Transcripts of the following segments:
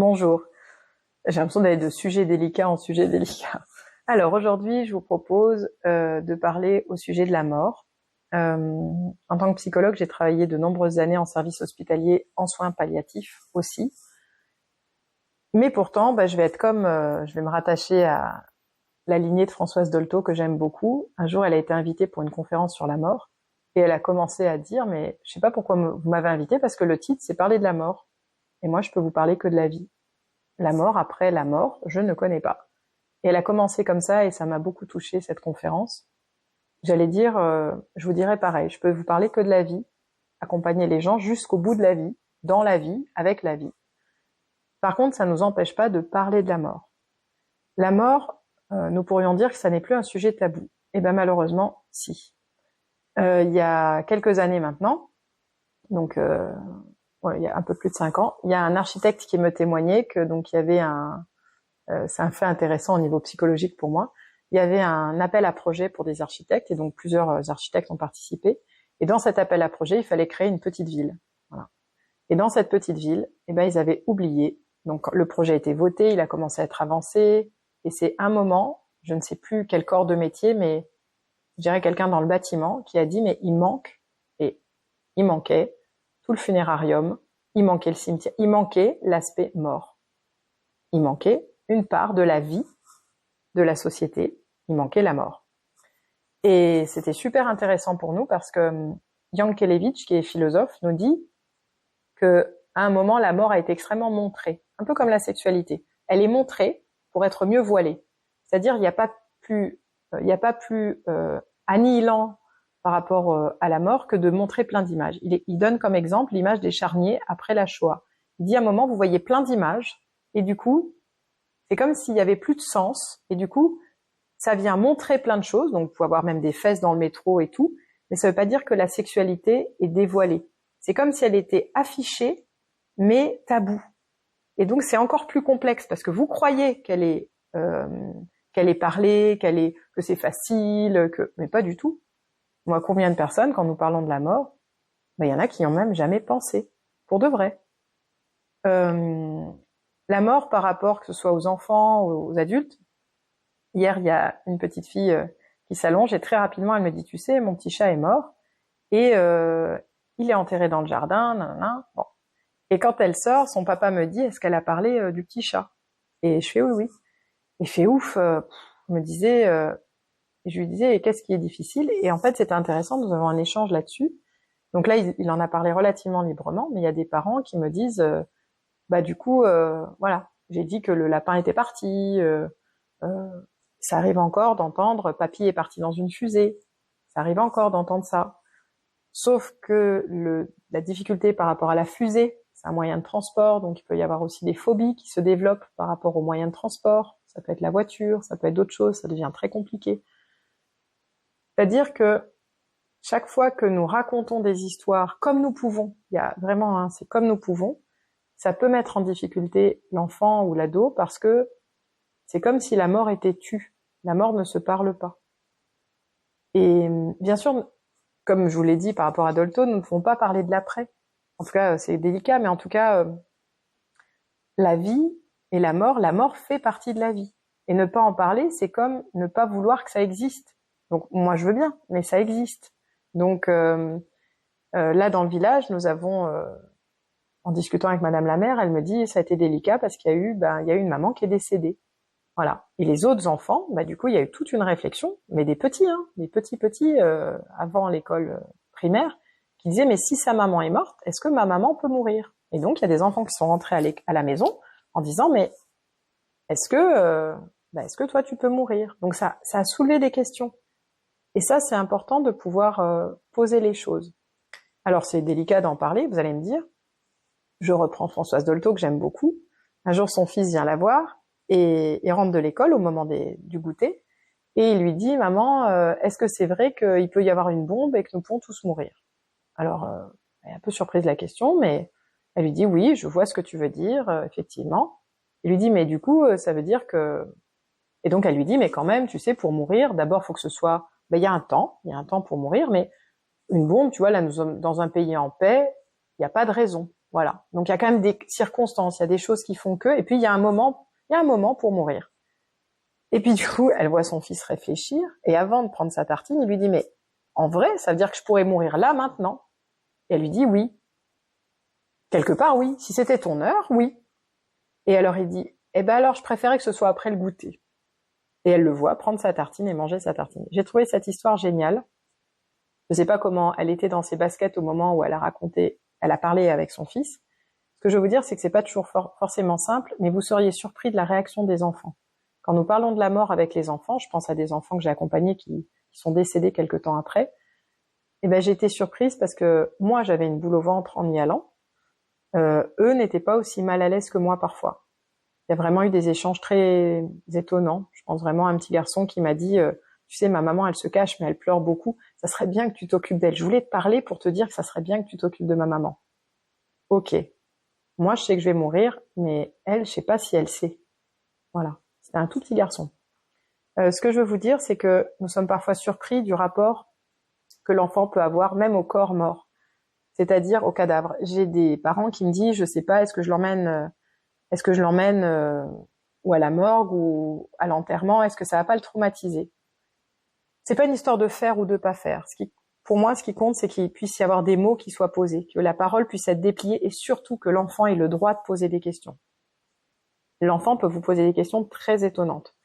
Bonjour. J'ai l'impression d'aller de sujet délicat en sujet délicat. Alors aujourd'hui, je vous propose de parler au sujet de la mort. En tant que psychologue, j'ai travaillé de nombreuses années en service hospitalier, en soins palliatifs aussi. Mais pourtant, je vais me rattacher à la lignée de Françoise Dolto que j'aime beaucoup. Un jour, elle a été invitée pour une conférence sur la mort et elle a commencé à dire, mais je sais pas pourquoi vous m'avez invitée parce que le titre, c'est parler de la mort. Et moi, je peux vous parler que de la vie. La mort après la mort, je ne connais pas. Et elle a commencé comme ça et ça m'a beaucoup touchée, cette conférence. J'allais dire, je vous dirais pareil, je peux vous parler que de la vie, accompagner les gens jusqu'au bout de la vie, dans la vie, avec la vie. Par contre, ça ne nous empêche pas de parler de la mort. La mort, nous pourrions dire que ça n'est plus un sujet tabou. Eh bien malheureusement, si. Il y a quelques années maintenant, donc il y a un peu plus de 5 ans, il y a un architecte qui me témoignait que donc il y avait c'est un fait intéressant au niveau psychologique pour moi. Il y avait un appel à projet pour des architectes et donc plusieurs architectes ont participé. Et dans cet appel à projet, il fallait créer une petite ville. Voilà. Et dans cette petite ville, ils avaient oublié. Donc le projet a été voté, il a commencé à être avancé. Et c'est un moment, je ne sais plus quel corps de métier, mais je dirais quelqu'un dans le bâtiment qui a dit mais il manquait tout le funérarium, il manquait le cimetière, il manquait l'aspect mort. Il manquait une part de la vie de la société, il manquait la mort. Et c'était super intéressant pour nous parce que Jan Kelevich, qui est philosophe, nous dit que à un moment, la mort a été extrêmement montrée, un peu comme la sexualité. Elle est montrée pour être mieux voilée. C'est-à-dire, il n'y a pas plus annihilant par rapport à la mort que de montrer plein d'images. Il donne comme exemple l'image des charniers après la Shoah. Il dit à un moment, vous voyez plein d'images, et du coup, c'est comme s'il y avait plus de sens, et du coup, ça vient montrer plein de choses, donc vous pouvez avoir même des fesses dans le métro et tout, mais ça veut pas dire que la sexualité est dévoilée. C'est comme si elle était affichée, mais taboue. Et donc c'est encore plus complexe, parce que vous croyez qu'elle est parlée, que c'est facile, mais pas du tout. Moi, combien de personnes, quand nous parlons de la mort, il y en a qui n'ont même jamais pensé, pour de vrai. La mort par rapport, que ce soit aux enfants ou aux adultes, hier, il y a une petite fille qui s'allonge et très rapidement, elle me dit, tu sais, mon petit chat est mort et il est enterré dans le jardin, nanana. Bon. Et quand elle sort, son papa me dit, est-ce qu'elle a parlé du petit chat? Et je fais oui. Et fait ouf, je lui disais, qu'est-ce qui est difficile? Et en fait, c'était intéressant, nous avons un échange là-dessus. Donc là, il en a parlé relativement librement, mais il y a des parents qui me disent, voilà, j'ai dit que le lapin était parti, ça arrive encore d'entendre papy est parti dans une fusée. Ça arrive encore d'entendre ça. Sauf que la difficulté par rapport à la fusée, c'est un moyen de transport, donc il peut y avoir aussi des phobies qui se développent par rapport aux moyens de transport. Ça peut être la voiture, ça peut être d'autres choses, ça devient très compliqué. C'est-à-dire que chaque fois que nous racontons des histoires comme nous pouvons, il y a vraiment, c'est comme nous pouvons, ça peut mettre en difficulté l'enfant ou l'ado parce que c'est comme si la mort était tue. La mort ne se parle pas. Et bien sûr, comme je vous l'ai dit par rapport à Dolto, nous ne pouvons pas parler de l'après. En tout cas, c'est délicat, mais en tout cas, la vie et la mort fait partie de la vie. Et ne pas en parler, c'est comme ne pas vouloir que ça existe. Donc moi, je veux bien, mais ça existe. Donc là, dans le village, nous avons, en discutant avec Madame la maire, elle me dit, ça a été délicat parce qu'il y a eu une maman qui est décédée. Voilà. Et les autres enfants, du coup, il y a eu toute une réflexion, mais des petits, des petits, avant l'école primaire, qui disaient, mais si sa maman est morte, est-ce que ma maman peut mourir? Et donc, il y a des enfants qui sont rentrés à la maison en disant, mais est-ce que toi, tu peux mourir? Donc, ça a soulevé des questions. Et ça, c'est important de pouvoir poser les choses. Alors, c'est délicat d'en parler, vous allez me dire. Je reprends Françoise Dolto, que j'aime beaucoup. Un jour, son fils vient la voir, et il rentre de l'école au moment du goûter, et il lui dit, maman, est-ce que c'est vrai qu'il peut y avoir une bombe et que nous pouvons tous mourir? Alors, elle est un peu surprise de la question, mais elle lui dit, oui, je vois ce que tu veux dire, effectivement. Il lui dit, mais du coup, ça veut dire que... Et donc, elle lui dit, mais quand même, tu sais, pour mourir, d'abord, faut que ce soit... il y a un temps pour mourir, mais une bombe, tu vois, là, nous sommes dans un pays en paix, il n'y a pas de raison. Voilà. Donc il y a quand même des circonstances, il y a des choses qui font que, et puis il y a un moment pour mourir. Et puis du coup, elle voit son fils réfléchir, et avant de prendre sa tartine, il lui dit, mais en vrai, ça veut dire que je pourrais mourir là, maintenant? Et elle lui dit oui. Quelque part, oui. Si c'était ton heure, oui. Et alors il dit, eh ben alors je préférais que ce soit après le goûter. Et elle le voit prendre sa tartine et manger sa tartine. J'ai trouvé cette histoire géniale. Je sais pas comment elle était dans ses baskets au moment où elle a parlé avec son fils. Ce que je veux vous dire, c'est que c'est pas toujours forcément simple, mais vous seriez surpris de la réaction des enfants. Quand nous parlons de la mort avec les enfants, je pense à des enfants que j'ai accompagnés qui sont décédés quelque temps après, eh ben j'ai été surprise parce que moi j'avais une boule au ventre en y allant. Eux n'étaient pas aussi mal à l'aise que moi parfois. Il y a vraiment eu des échanges très étonnants. Je pense vraiment à un petit garçon qui m'a dit tu sais, ma maman, elle se cache, mais elle pleure beaucoup. Ça serait bien que tu t'occupes d'elle. Je voulais te parler pour te dire que ça serait bien que tu t'occupes de ma maman. Ok. Moi, je sais que je vais mourir, mais elle, je sais pas si elle sait. Voilà. C'était un tout petit garçon. Ce que je veux vous dire, c'est que nous sommes parfois surpris du rapport que l'enfant peut avoir, même au corps mort. C'est-à-dire au cadavre. J'ai des parents qui me disent, je sais pas, est-ce que je l'emmène ou à la morgue ou à l'enterrement, est-ce que ça va pas le traumatiser? C'est pas une histoire de faire ou de pas faire. Pour moi, ce qui compte, c'est qu'il puisse y avoir des mots qui soient posés, que la parole puisse être dépliée et surtout que l'enfant ait le droit de poser des questions. L'enfant peut vous poser des questions très étonnantes.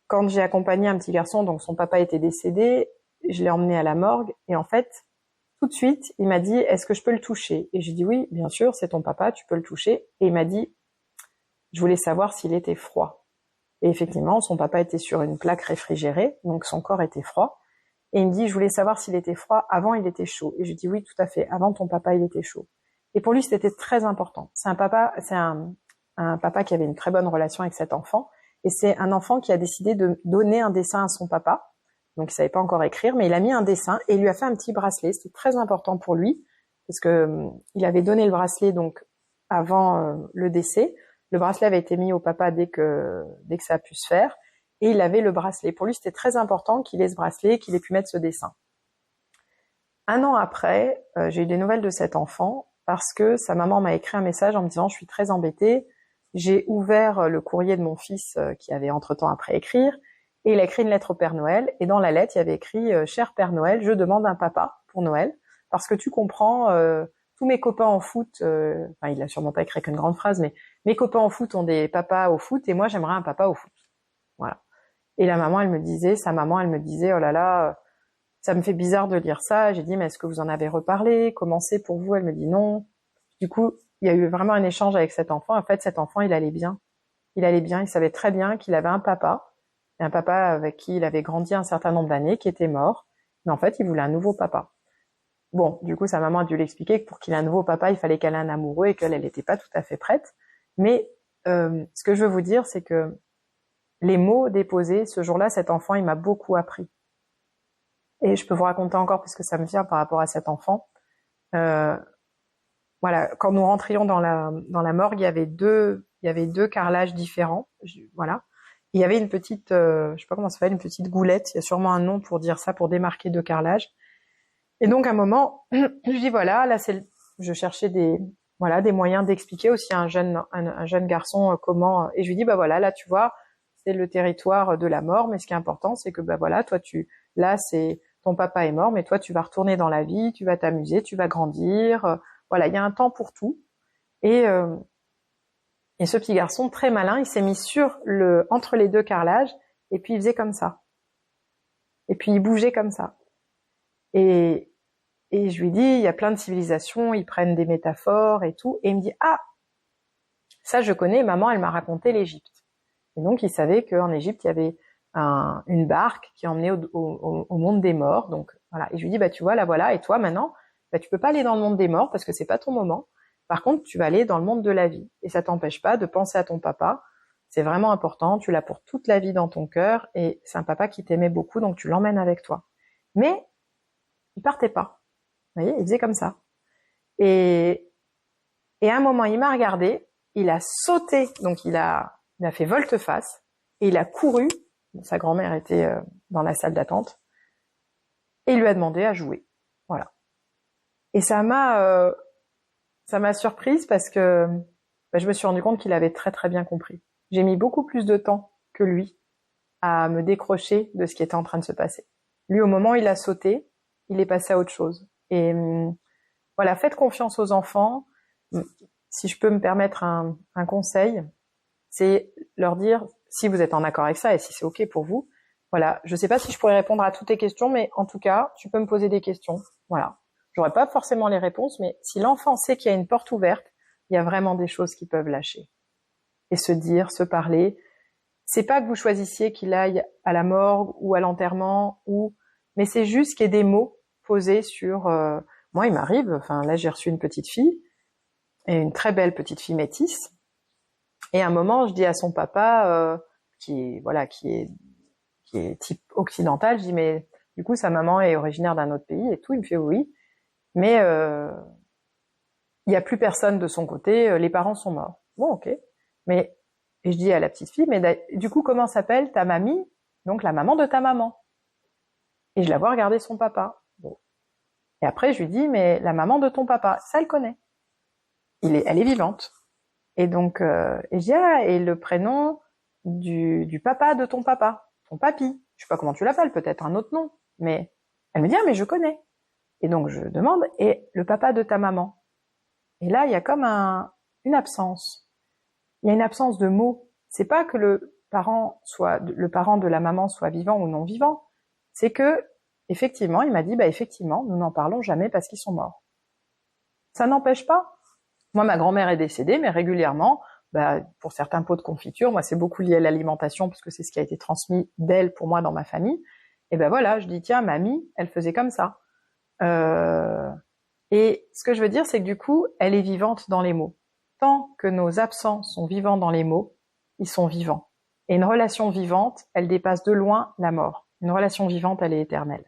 Quand j'ai accompagné un petit garçon, donc son papa était décédé, je l'ai emmené à la morgue et en fait, tout de suite, il m'a dit, est-ce que je peux le toucher? Et j'ai dit oui, bien sûr, c'est ton papa, tu peux le toucher. Et il m'a dit, je voulais savoir s'il était froid. Et effectivement, son papa était sur une plaque réfrigérée, donc son corps était froid. Et il me dit, je voulais savoir s'il était froid, avant il était chaud. Et je dis oui, tout à fait, avant ton papa, il était chaud. Et pour lui, c'était très important. C'est un papa qui avait une très bonne relation avec cet enfant. Et c'est un enfant qui a décidé de donner un dessin à son papa. Donc il savait pas encore écrire, mais il a mis un dessin et il lui a fait un petit bracelet. C'était très important pour lui, parce que il avait donné le bracelet donc avant le décès. Le bracelet avait été mis au papa dès que ça a pu se faire. Et il avait le bracelet. Pour lui, c'était très important qu'il ait ce bracelet, qu'il ait pu mettre ce dessin. Un an après, j'ai eu des nouvelles de cet enfant parce que sa maman m'a écrit un message en me disant « Je suis très embêtée, j'ai ouvert le courrier de mon fils qui avait entre-temps après écrire et il a écrit une lettre au Père Noël et dans la lettre, il y avait écrit « Cher Père Noël, je demande un papa pour Noël parce que tu comprends, tous mes copains en foot, enfin il a sûrement pas écrit qu'une grande phrase, mais mes copains en foot ont des papas au foot et moi j'aimerais un papa au foot. » Voilà. Et sa maman, elle me disait, oh là là, ça me fait bizarre de lire ça. J'ai dit, mais est-ce que vous en avez reparlé? Comment c'est pour vous? Elle me dit non. Du coup, il y a eu vraiment un échange avec cet enfant. En fait, cet enfant, il allait bien. Il savait très bien qu'il avait un papa avec qui il avait grandi un certain nombre d'années, qui était mort. Mais en fait, il voulait un nouveau papa. Bon, du coup, sa maman a dû l'expliquer que pour qu'il ait un nouveau papa, il fallait qu'elle ait un amoureux et qu'elle n'était pas tout à fait prête. Mais ce que je veux vous dire, c'est que les mots déposés, ce jour-là, cet enfant, il m'a beaucoup appris. Et je peux vous raconter encore parce que ça me vient par rapport à cet enfant. Voilà, quand nous rentrions dans la morgue, il y avait deux carrelages différents. Voilà. Il y avait une petite, je sais pas comment ça s'appelle, une petite goulette. Il y a sûrement un nom pour dire ça, pour démarquer deux carrelages. Et donc, à un moment, je dis voilà, là, je cherchais des moyens d'expliquer aussi à un jeune garçon comment. Et je lui dis bah voilà, là, tu vois, c'est le territoire de la mort, mais ce qui est important, c'est que bah voilà, toi là c'est ton papa est mort, mais toi tu vas retourner dans la vie, tu vas t'amuser, tu vas grandir, voilà, il y a un temps pour tout. Et ce petit garçon très malin, il s'est mis entre les deux carrelages et puis il faisait comme ça. Et puis il bougeait comme ça. Et je lui dis, il y a plein de civilisations, ils prennent des métaphores et tout, et il me dit ah, ça je connais, maman elle m'a raconté l'Égypte. Et donc, il savait qu'en Égypte, il y avait une barque qui emmenait au monde des morts. Donc, voilà. Et je lui dis, bah, tu vois, là, voilà. Et toi, maintenant, bah, tu peux pas aller dans le monde des morts parce que c'est pas ton moment. Par contre, tu vas aller dans le monde de la vie. Et ça t'empêche pas de penser à ton papa. C'est vraiment important. Tu l'as pour toute la vie dans ton cœur. Et c'est un papa qui t'aimait beaucoup, donc tu l'emmènes avec toi. Mais, il partait pas. Vous voyez, il faisait comme ça. Et à un moment, il m'a regardé. Il a sauté. Donc, il a fait volte-face et il a couru. Sa grand-mère était dans la salle d'attente et il lui a demandé à jouer. Voilà. Et ça m'a Ça m'a surprise parce que je me suis rendu compte qu'il avait très très bien compris. J'ai mis beaucoup plus de temps que lui à me décrocher de ce qui était en train de se passer. Lui, au moment où il a sauté, il est passé à autre chose. Et voilà, faites confiance aux enfants. Si je peux me permettre un conseil, c'est leur dire, si vous êtes en accord avec ça et si c'est OK pour vous, voilà, je sais pas si je pourrais répondre à toutes tes questions, mais en tout cas, tu peux me poser des questions. Voilà. J'aurais pas forcément les réponses, mais si l'enfant sait qu'il y a une porte ouverte, il y a vraiment des choses qui peuvent lâcher. Et se dire, se parler. C'est pas que vous choisissiez qu'il aille à la morgue ou à l'enterrement, mais c'est juste qu'il y ait des mots posés sur... Moi, il m'arrive, enfin là j'ai reçu une petite fille, et une très belle petite fille métisse, et à un moment je dis à son papa, qui est type occidental, je dis mais du coup sa maman est originaire d'un autre pays et tout, il me fait oui, mais il y a plus personne de son côté, les parents sont morts. Bon, ok. Mais, et je dis à la petite fille, mais du coup, comment s'appelle ta mamie? Donc, la maman de ta maman. Et je la vois regarder son papa. Bon. Et après, je lui dis, mais la maman de ton papa, ça, elle connaît. Elle est vivante. Et donc, et je dis, ah, et le prénom du papa de ton papa, ton papy. Je sais pas comment tu l'appelles, peut-être un autre nom. Mais, elle me dit, ah, mais je connais. Et donc, je demande, et le papa de ta maman? Et là, il y a comme une absence. Il y a une absence de mots. C'est pas que le parent de la maman soit vivant ou non vivant. C'est que, effectivement, il m'a dit, effectivement, nous n'en parlons jamais parce qu'ils sont morts. Ça n'empêche pas. Moi, ma grand-mère est décédée, mais régulièrement, pour certains pots de confiture, moi, c'est beaucoup lié à l'alimentation parce que c'est ce qui a été transmis d'elle pour moi dans ma famille. Et voilà, je dis, tiens, mamie, elle faisait comme ça. Et ce que je veux dire, c'est que du coup, elle est vivante dans les mots. Tant que nos absents sont vivants dans les mots, ils sont vivants. Et une relation vivante, elle dépasse de loin la mort. Une relation vivante, elle est éternelle.